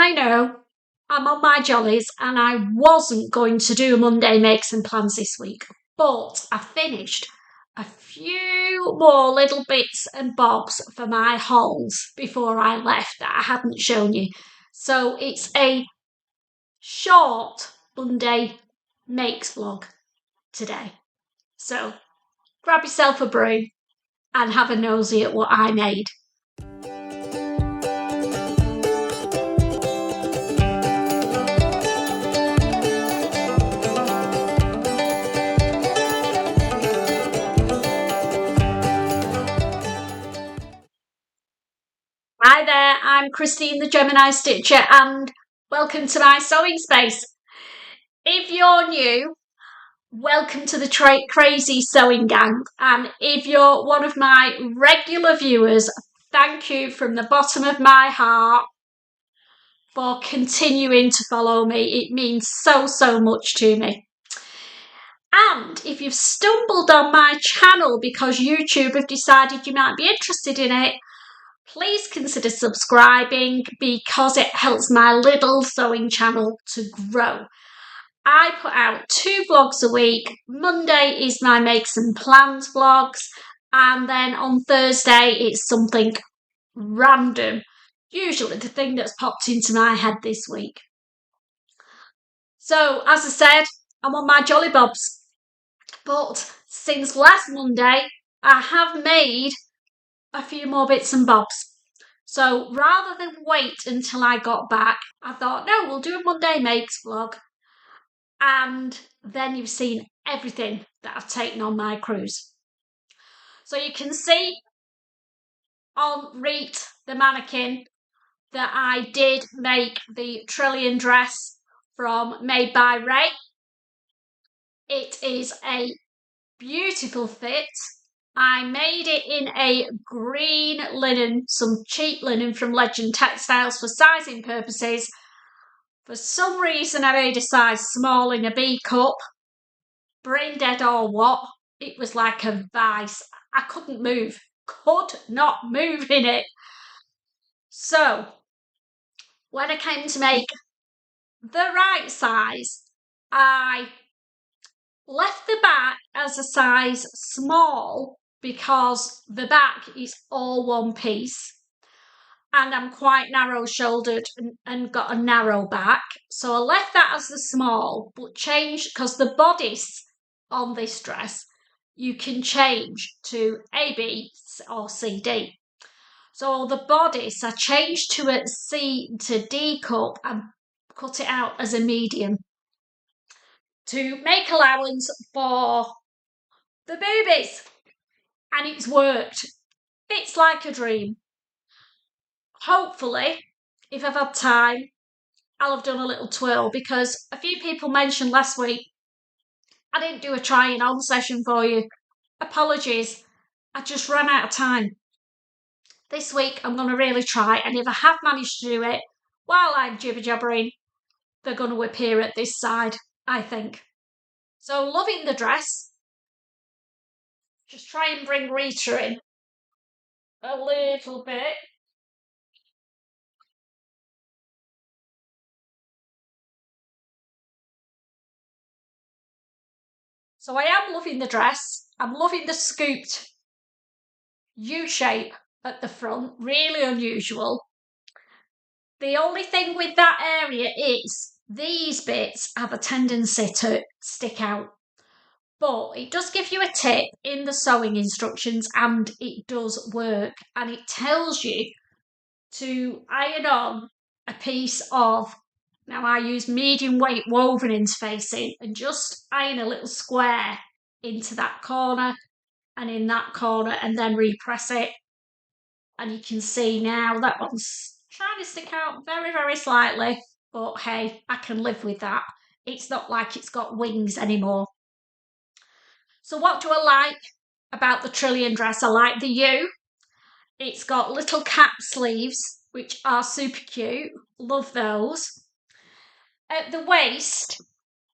I know I'm on my jollies and I wasn't going to do a Monday makes and plans this week, but I finished a few more little bits and bobs for my hauls before I left that I hadn't shown you. So it's a short Monday makes vlog today. So grab yourself a brew and have a nosy at what I made. Hi there, I'm Christine the Gemini Stitcher and welcome to my sewing space. If you're new, welcome to the crazy sewing gang, and if you're one of my regular viewers, thank you from the bottom of my heart for continuing to follow me. It means so much to me. And if you've stumbled on my channel because YouTube have decided you might be interested in it, please consider subscribing because it helps my little sewing channel to grow. I put out 2 vlogs a week. Monday is my makes and plans vlogs, and then on Thursday it's something random, usually the thing that's popped into my head this week. So as I said, I'm on my jolly bobs, but since last Monday I have made a few more bits and bobs. So rather than wait until I got back, I thought, no, we'll do a Monday makes vlog. And then you've seen everything that I've taken on my cruise. So you can see on Reet, the mannequin, that I did make the Trillion dress from Made by Ray. It is a beautiful fit. I made it in a green linen, some cheap linen from Legend Textiles for sizing purposes. For some reason I made a size small in a B cup. Brain dead or what, it was like a vice. I couldn't move. Could not move in it. So, when I came to make the right size, I left the back as a size small because the back is all one piece and I'm quite narrow shouldered and got a narrow back, so I left that as the small, but changed because the bodice on this dress you can change to AB or CD. So the bodice I changed to a C to D cup and cut it out as a medium to make allowance for the boobies, and it's worked. It's like a dream. Hopefully, if I've had time, I'll have done a little twirl because a few people mentioned last week I didn't do a trying on session for you. Apologies, I just ran out of time. This week I'm going to really try, and if I have managed to do it while I'm jibber jabbering, they're going to appear at this side, I think. So loving the dress. Just try and bring Rita in a little bit. So I am loving the dress. I'm loving the scooped U-shape at the front, really unusual. The only thing with that area is these bits have a tendency to stick out. But it does give you a tip in the sewing instructions and it does work. And it tells you to iron on a piece of, now I use medium weight woven interfacing, and just iron a little square into that corner and in that corner and then repress it. And you can see now that one's trying to stick out very slightly, but hey, I can live with that. It's not like it's got wings anymore. So what do I like about the Trillion dress? I like the U. It's got little cap sleeves, which are super cute. Love those. At the waist,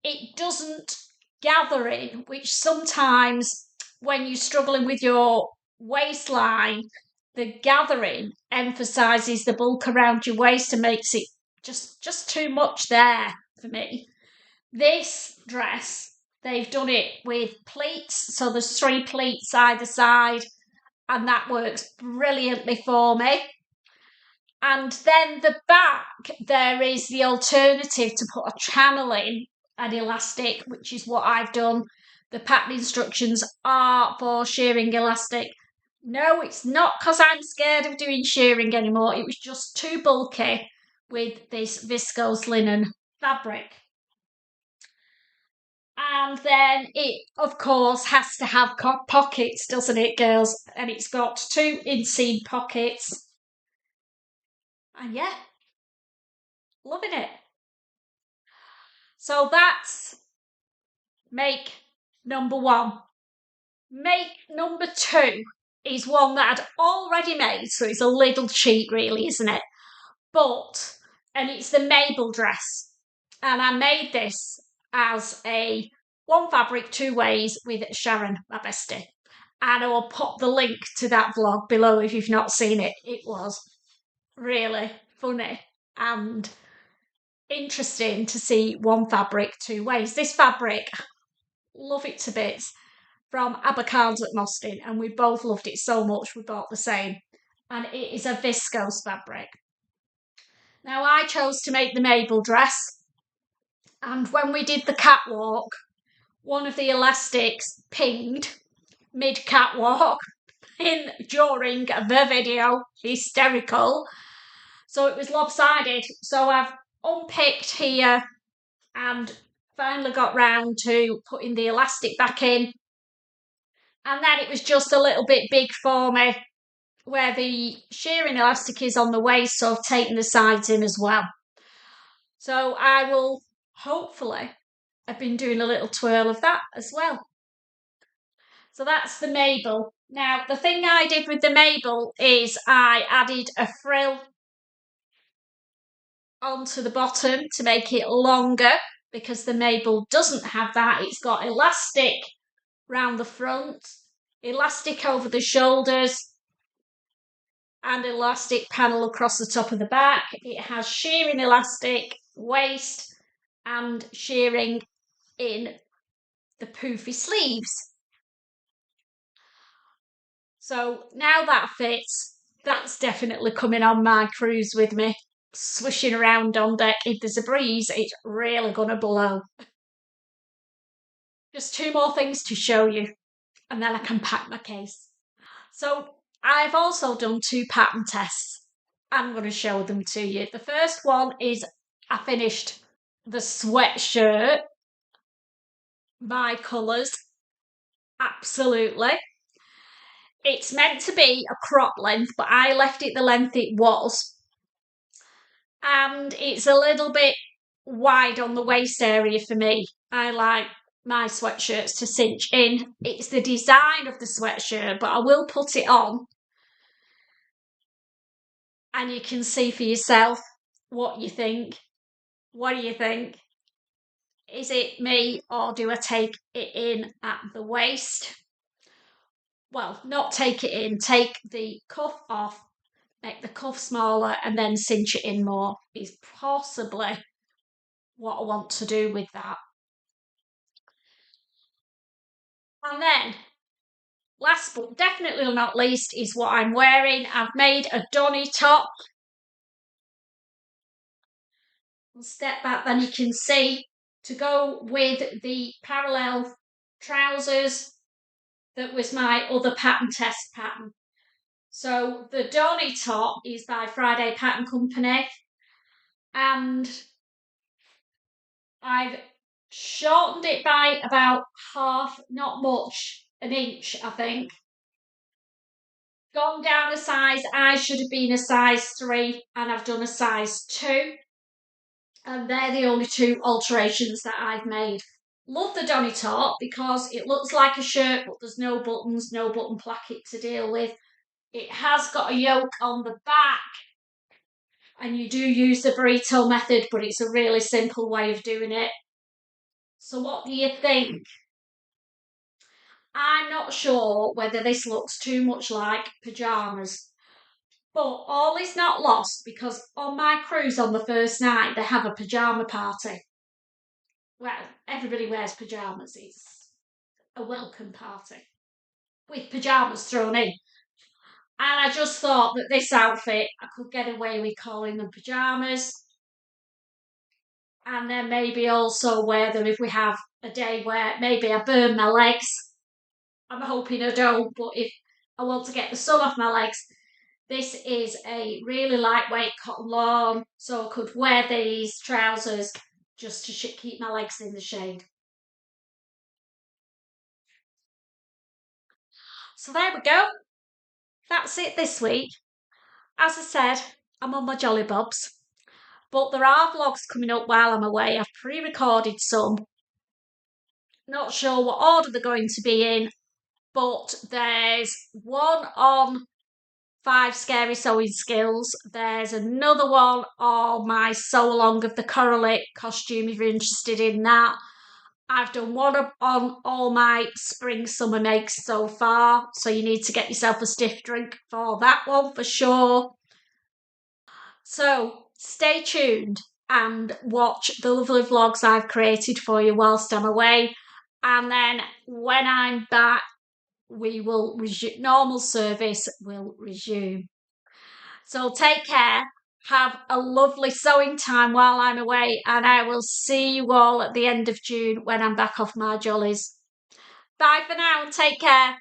it doesn't gather in, which sometimes when you're struggling with your waistline, the gathering emphasises the bulk around your waist and makes it just too much there for me. This dress, they've done it with pleats, so there's 3 pleats either side, and that works brilliantly for me. And then the back, there is the alternative to put a channel in, an elastic, which is what I've done. The pattern instructions are for shearing elastic. No, it's not because I'm scared of doing shearing anymore. It was just too bulky with this viscose linen fabric. And then it, of course, has to have pockets, doesn't it, girls? And it's got 2 inseam pockets. And yeah, loving it. So that's make number 1. Make number 2 is one that I'd already made, so it's a little cheat, really, isn't it? And it's the Mabel dress. And I made this as a 1 fabric 2 ways with Sharon, my bestie. And I will pop the link to that vlog below if you've not seen it. It was really funny and interesting to see 1 fabric 2 ways. This fabric, love it to bits, from Abercarn's at Mostyn, and we both loved it so much we bought the same. And it is a viscose fabric. Now I chose to make the Mabel dress, and when we did the catwalk, one of the elastics pinged mid-catwalk during the video. Hysterical. So it was lopsided. So I've unpicked here and finally got round to putting the elastic back in. And then it was just a little bit big for me where the shearing elastic is on the waist, so I've taken the sides in as well. So I will hopefully have been doing a little twirl of that as well. So that's the Mabel. Now, the thing I did with the Mabel is I added a frill onto the bottom to make it longer, because the Mabel doesn't have that. It's got elastic round the front, elastic over the shoulders, and elastic panel across the top of the back. It has shearing elastic waist and shearing in the poofy sleeves. So now that fits, that's definitely coming on my cruise with me, swishing around on deck. If there's a breeze, it's really gonna blow. Just 2 more things to show you, and then I can pack my case. So I've also done 2 pattern tests. I'm going to show them to you. The first one is I finished the sweatshirt. My colours, absolutely. It's meant to be a crop length, but I left it the length it was. And it's a little bit wide on the waist area for me. I like my sweatshirts to cinch in. It's the design of the sweatshirt, but I will put it on and you can see for yourself what you think. What do you think? Is it me, or do I take it in at the waist? Well, not take it in, take the cuff off, make the cuff smaller and then cinch it in more is possibly what I want to do with that. And then, last but definitely not least, is what I'm wearing. I've made a Donny top. I'll step back, then you can see, to go with the parallel trousers that was my other pattern test pattern. So the Donny top is by Friday Pattern Company, and I've shortened it by about half, not much, an inch I think. Gone down a size. I should have been a size 3 and I've done a size 2. And they're the only 2 alterations that I've made. Love the Donny top because it looks like a shirt, but there's no buttons, no button placket to deal with. It has got a yoke on the back, and you do use the burrito method, but it's a really simple way of doing it. So what do you think? I'm not sure whether this looks too much like pyjamas, But all is not lost because on my cruise on the first night they have a pyjama party. Well, everybody wears pyjamas. It's a welcome party with pyjamas thrown in. And I just thought that this outfit, I could get away with calling them pyjamas. And then maybe also wear them if we have a day where maybe I burn my legs. I'm hoping I don't, but if I want to get the sun off my legs, this is a really lightweight cotton lawn, so I could wear these trousers just to keep my legs in the shade. So there we go. That's it this week. As I said, I'm on my jolly bobs, but there are vlogs coming up while I'm away. I've pre-recorded some. Not sure what order they're going to be in, but there's one on 5 scary sewing skills. There's another one on my sew along of the correlate costume if you're interested in that. I've done one on all my spring summer makes so far, so you need to get yourself a stiff drink for that one for sure. So stay tuned and watch the lovely vlogs I've created for you whilst I'm away. And then when I'm back, we will resume, normal service will resume. So take care, have a lovely sewing time while I'm away, and I will see you all at the end of June when I'm back off my jollies. Bye for now, take care.